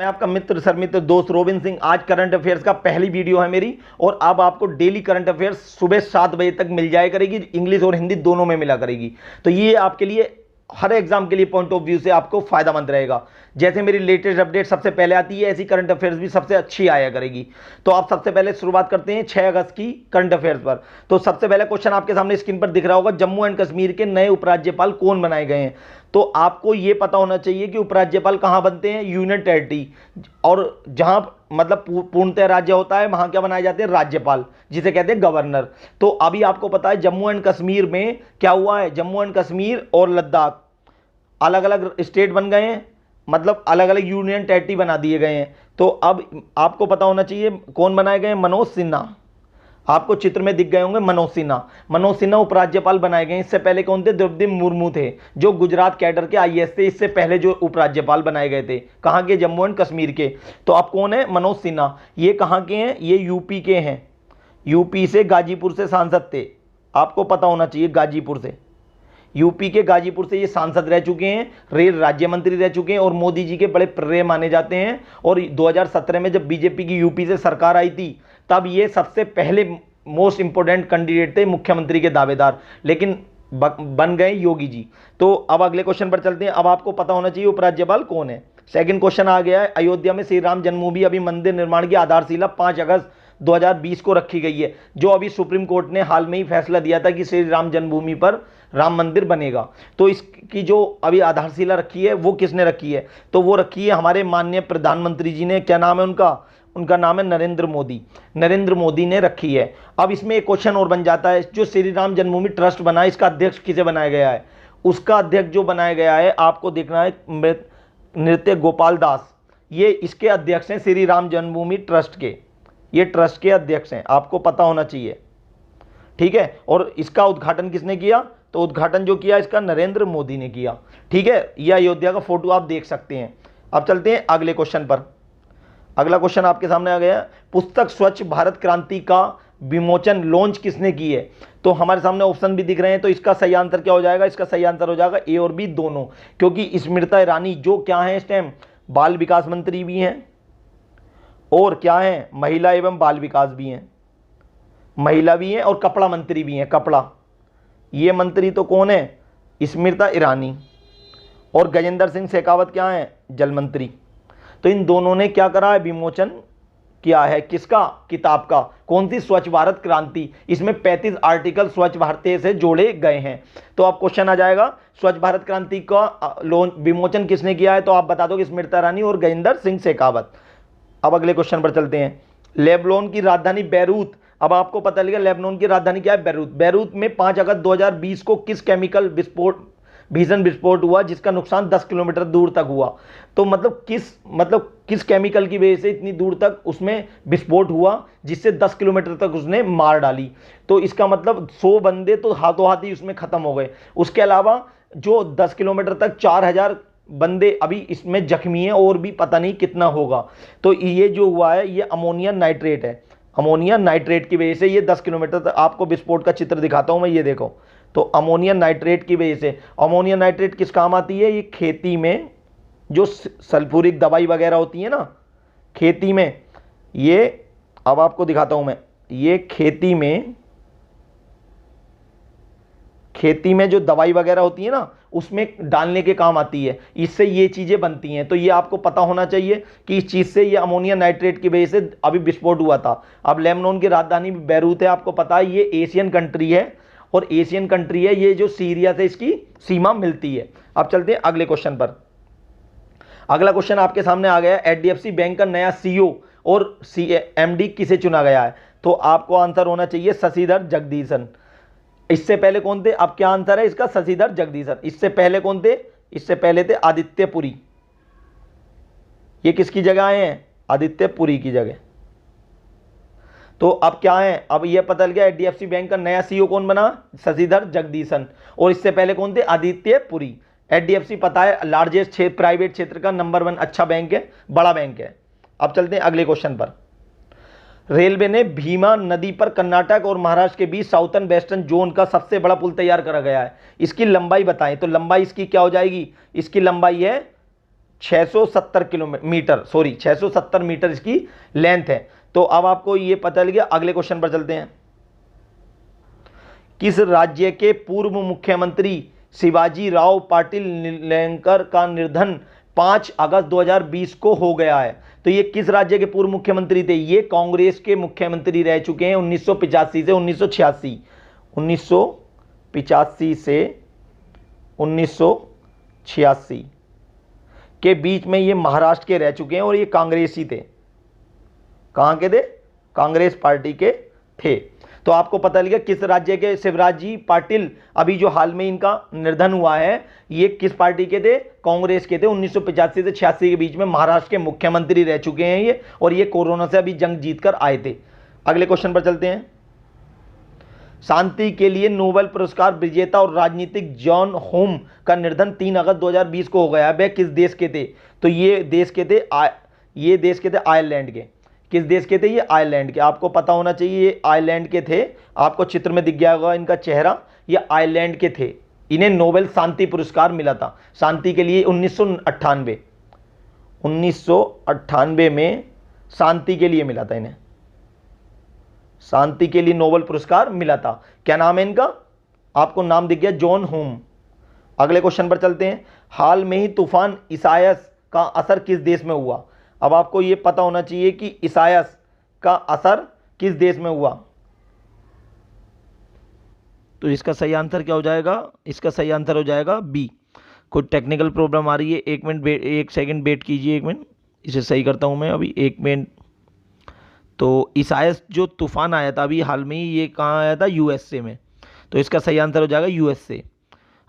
मैं आपका मित्र सर मित्र दोस्त रोबिन सिंह। आज करंट अफेयर्स का पहली वीडियो है मेरी, और अब आपको डेली करंट अफेयर्स सुबह 7 बजे तक मिल जाया करेगी। इंग्लिश और हिंदी दोनों में मिला करेगी। तो ये आपके लिए हर एग्जाम के लिए पॉइंट ऑफ व्यू से आपको फायदामंद रहेगा। जैसे मेरी लेटेस्ट अपडेट सबसे पहले आती है, ऐसी करंट अफेयर्स भी सबसे अच्छी आया करेगी। तो आप सबसे पहले शुरुआत करते हैं 6 अगस्त की करंट अफेयर्स पर। तो सबसे पहला क्वेश्चन आपके सामने स्क्रीन पर दिख रहा होगा, जम्मू एंड कश्मीर के नए उपराज्यपाल कौन बनाए गए हैं। तो आपको यह पता होना चाहिए कि उपराज्यपाल कहां बनते हैं, यूनियन टेरिटरी, और जहां मतलब पूर्णतः राज्य होता है वहां क्या बनाए जाते हैं, राज्यपाल, जिसे कहते हैं गवर्नर। तो अभी आपको पता है जम्मू एंड कश्मीर में क्या हुआ है, जम्मू एंड कश्मीर और लद्दाख अलग अलग स्टेट बन गए हैं, मतलब अलग अलग यूनियन टेरिटरी बना दिए गए हैं। तो अब आपको पता होना चाहिए कौन बनाए गए, मनोज सिन्हा। आपको चित्र में दिख गए होंगे मनोज सिन्हा। मनोज सिन्हा उपराज्यपाल बनाए गए। इससे पहले कौन थे, द्रौपदी मुर्मू थे, जो गुजरात कैडर के आईएएस थे। इससे पहले जो उपराज्यपाल बनाए गए थे, कहां के, जम्मू एंड कश्मीर के। तो अब कौन है, मनोज सिन्हा। ये कहां के हैं, ये यूपी के हैं। यूपी से, गाजीपुर से सांसद थे। आपको पता होना चाहिए, गाजीपुर से, यूपी के गाजीपुर से ये सांसद रह चुके हैं, रेल राज्य मंत्री रह चुके हैं, और मोदी जी के बड़े प्रिय माने जाते हैं। और 2017 में जब बीजेपी की यूपी से सरकार आई थी, तब ये सबसे पहले मोस्ट इंपोर्टेंट कैंडिडेट थे, मुख्यमंत्री के दावेदार, लेकिन बन गए योगी जी। तो अब अगले क्वेश्चन पर चलते हैं। अब आपको पता होना चाहिए उपराज्यपाल कौन है। सेकंड क्वेश्चन आ गया है, अयोध्या में श्री राम जन्मभूमि अभी मंदिर निर्माण की आधारशिला 5 अगस्त 2020 को रखी गई है। जो अभी सुप्रीम कोर्ट ने हाल में ही फैसला दिया था कि श्री राम जन्मभूमि पर राम मंदिर बनेगा। तो इसकी जो अभी आधारशिला रखी है वो किसने रखी है, तो वो रखी है हमारे माननीय प्रधानमंत्री जी ने। क्या नाम है उनका नाम है नरेंद्र मोदी। नरेंद्र मोदी ने रखी है। अब इसमें एक क्वेश्चन और बन जाता है, जो श्री राम जन्मभूमि ट्रस्ट बना है, इसका अध्यक्ष किसे बनाया गया है। उसका अध्यक्ष जो बनाया गया है, आपको देखना है, नृत्य गोपाल दास। ये इसके अध्यक्ष हैं, श्री राम जन्मभूमि ट्रस्ट के। ये ट्रस्ट के अध्यक्ष हैं, आपको पता होना चाहिए, ठीक है। और इसका उद्घाटन किसने किया, तो उद्घाटन जो किया इसका नरेंद्र मोदी ने किया, ठीक है। यह अयोध्या का फोटो आप देख सकते हैं। अब चलते हैं अगले क्वेश्चन पर। अगला क्वेश्चन आपके सामने आ गया, पुस्तक स्वच्छ भारत क्रांति का विमोचन लॉन्च किसने की है। तो हमारे सामने ऑप्शन भी दिख रहे हैं। तो इसका सही आंसर क्या हो जाएगा, इसका सही आंसर हो जाएगा ए और बी दोनों, क्योंकि स्मृति ईरानी जो क्या है इस टाइम, बाल विकास मंत्री भी हैं, और क्या है, महिला एवं बाल विकास भी हैं, महिला भी हैं, और कपड़ा मंत्री भी हैं, कपड़ा। ये मंत्री तो कौन है, स्मृति ईरानी। और गजेंद्र सिंह शेखावत क्या है, जल मंत्री। तो इन दोनों ने क्या करा है, विमोचन किया है किसका, किताब का। कौन सी, स्वच्छ भारत क्रांति। इसमें 35 आर्टिकल स्वच्छ भारत से जोड़े गए हैं। तो अब क्वेश्चन आ जाएगा, स्वच्छ भारत क्रांति का विमोचन किसने किया है, तो आप बता दो कि स्मृति ईरानी और गजेंद्र सिंह शेखावत। अब अगले क्वेश्चन पर चलते हैं। लेबनान की राजधानी बैरूत। अब आपको पता लगा लेबनान की राजधानी क्या है, बैरूत। बैरूत में 5 अगस्त 2020 को किस केमिकल भीषण विस्फोट हुआ, जिसका नुकसान 10 किलोमीटर दूर तक हुआ। तो मतलब किस केमिकल की वजह से इतनी दूर तक उसमें विस्फोट हुआ, जिससे 10 किलोमीटर तक उसने मार डाली। तो इसका मतलब 100 बंदे तो हाथों हाथ ही उसमें खत्म हो गए। उसके अलावा जो 10 किलोमीटर तक 4000 बंदे अभी इसमें जख्मी हैं, और भी पता नहीं कितना होगा। तो ये जो हुआ है, ये अमोनिया नाइट्रेट है। अमोनिया नाइट्रेट की वजह से ये 10 किलोमीटर तक, आपको विस्फोट का चित्र दिखाता हूं मैं, ये देखो। तो अमोनिया नाइट्रेट की वजह से, अमोनिया नाइट्रेट किस काम आती है, ये खेती में जो सल्फ्यूरिक दवाई वगैरह होती है ना, खेती में, ये अब आपको दिखाता हूं मैं, ये खेती में जो दवाई वगैरह होती है ना, उसमें डालने के काम आती है। इससे ये चीजें बनती हैं। तो ये आपको पता होना चाहिए कि इस चीज से, ये अमोनिया नाइट्रेट की वजह से अभी विस्फोट हुआ था। अब लेबनान की राजधानी बैरूत है, आपको पता है ये एशियन कंट्री है, और एशियन कंट्री है ये, जो सीरिया से इसकी सीमा मिलती है। अब चलते हैं अगले क्वेश्चन पर। अगला क्वेश्चन आपके सामने आ गया, एचडीएफसी बैंक का नया सीईओ और एमडी किसे चुना गया है। तो आपको आंसर होना चाहिए शशिधर जगदीशन। इससे पहले कौन थे, अब क्या आंसर है इसका, शशिधर जगदीशन। इससे पहले कौन थे, इससे पहले थे आदित्य पुरी। ये किसकी जगह आए हैं, आदित्य पुरी की जगह। तो अब क्या है, अब ये पता लग गया एचडीएफसी बैंक का नया सीईओ कौन बना, शशिधर जगदीशन। और इससे पहले कौन थे, आदित्य पुरी। एचडीएफसी पता है लार्जेस्ट प्राइवेट क्षेत्र का नंबर 1 अच्छा बैंक है, बड़ा बैंक है। अब चलते हैं अगले क्वेश्चन पर। रेलवे ने भीमा नदी पर कर्नाटक और महाराष्ट्र के बीच साउथर्न वेस्टर्न जोन का सबसे बड़ा पुल तैयार करा गया है। इसकी लंबाई बताएं। तो लंबाई इसकी क्या हो जाएगी, इसकी लंबाई है 670 किलोमीटर, सॉरी 670 मीटर इसकी लेंथ है। तो अब आपको ये पता लग गया। अगले क्वेश्चन पर चलते हैं। किस राज्य के पूर्व मुख्यमंत्री शिवाजी राव पाटिल निलंगेकर का निधन 5 अगस्त 2020 को हो गया है? तो ये किस राज्य के पूर्व मुख्यमंत्री थे? ये कांग्रेस के मुख्यमंत्री रह चुके हैं 1985 से 1986, 1985 से 1986 के बीच में ये महाराष्ट्र के रह चुके हैं और ये कांग्रेसी थे। कहां के थे? कांग्रेस पार्टी के थे। तो आपको पता लगा किस राज्य के शिवराजी पाटिल, अभी जो हाल में इनका निधन हुआ है, ये किस पार्टी के थे? कांग्रेस के थे। 1985 से 86 के बीच में महाराष्ट्र के मुख्यमंत्री रह चुके हैं ये, और ये कोरोना से अभी जंग जीतकर आए थे। अगले क्वेश्चन पर चलते हैं। शांति के लिए नोबेल पुरस्कार विजेता और राजनीतिक जॉन होम का निधन 3 अगस्त 2020 को हो गया। वह किस देश के थे? तो ये देश के थे आयरलैंड के। किस देश के थे? ये आयरलैंड के। आपको पता होना चाहिए ये आयरलैंड के थे। आपको चित्र में दिख गया होगा इनका चेहरा, ये आयरलैंड के थे। इन्हें नोबेल शांति पुरस्कार मिला था शांति के लिए 1998 में शांति के लिए मिला था। इन्हें शांति के लिए नोबेल पुरस्कार मिला था। क्या नाम है इनका? आपको नाम दिख गया, जॉन होम। अगले क्वेश्चन पर चलते हैं। हाल में ही तूफान इसायास का असर किस देश में हुआ? अब आपको यह पता होना चाहिए कि इसायास का असर किस देश में हुआ। तो इसका सही आंसर क्या हो जाएगा? इसका सही आंसर हो जाएगा बी। कोई टेक्निकल प्रॉब्लम आ रही है, एक सेकंड वेट कीजिए, 1 मिनट, इसे सही करता हूं मैं अभी, 1 मिनट। तो इसायास जो तूफान आया था अभी हाल में ही, ये कहाँ आया था? यूएसए में। तो इसका सही आंसर हो जाएगा यूएसए।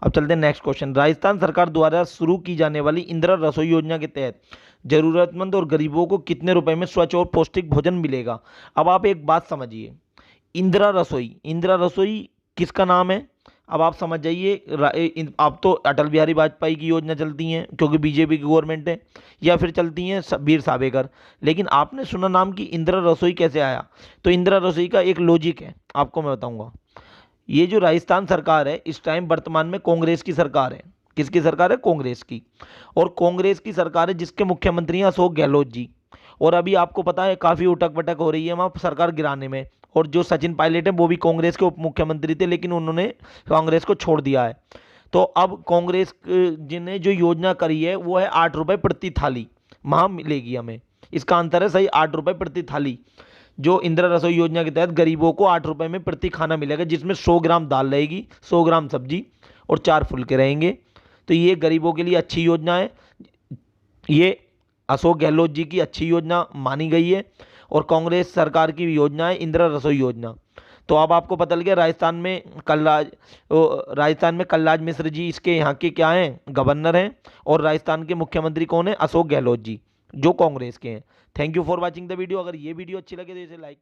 अब चलते हैं नेक्स्ट क्वेश्चन। राजस्थान सरकार द्वारा शुरू की जाने वाली इंदिरा रसोई योजना के तहत जरूरतमंद और गरीबों को कितने रुपए में स्वच्छ और पौष्टिक भोजन मिलेगा? अब आप एक बात समझिए, इंदिरा रसोई किसका नाम है? अब आप समझ जाइए, आप तो अटल बिहारी वाजपेयी की योजना चलती हैं क्योंकि बीजेपी की गवर्नमेंट है, या फिर चलती हैं वीर सावरकर। लेकिन आपने सुना नाम कि इंदिरा रसोई कैसे आया? तो इंदिरा रसोई का एक लॉजिक है, आपको मैं बताऊंगा। ये जो राजस्थान सरकार है इस टाइम वर्तमान में कांग्रेस की सरकार है। किसकी सरकार है? कांग्रेस की। और कांग्रेस की सरकार है जिसके मुख्यमंत्री हैं अशोक गहलोत जी। और अभी आपको पता है काफ़ी उठक पटक हो रही है वहाँ सरकार गिराने में। और जो सचिन पायलट है वो भी कांग्रेस के उप मुख्यमंत्री थे, लेकिन उन्होंने कांग्रेस को छोड़ दिया है। तो अब कांग्रेस जिन्हें जो योजना करी है वो है 8 रुपये प्रति थाली वहाँ मिलेगी हमें। इसका आंसर है सही 8 रुपये प्रति थाली। जो इंदिरा रसोई योजना के तहत गरीबों को 8 रुपये में प्रति खाना मिलेगा, जिसमें 100 ग्राम दाल रहेगी, 100 ग्राम सब्जी और 4 फुलके रहेंगे। तो ये गरीबों के लिए अच्छी योजना है। ये अशोक गहलोत जी की अच्छी योजना मानी गई है और कांग्रेस सरकार की योजना है इंदिरा रसोई योजना। तो अब आपको पता लग गया राजस्थान में कलराज मिश्र जी इसके यहाँ के क्या हैं? गवर्नर हैं। और राजस्थान के मुख्यमंत्री कौन है? अशोक गहलोत जी, जो कांग्रेस के हैं। Thank you for watching the video. अगर ये वीडियो अच्छी लगे तो इसे लाइक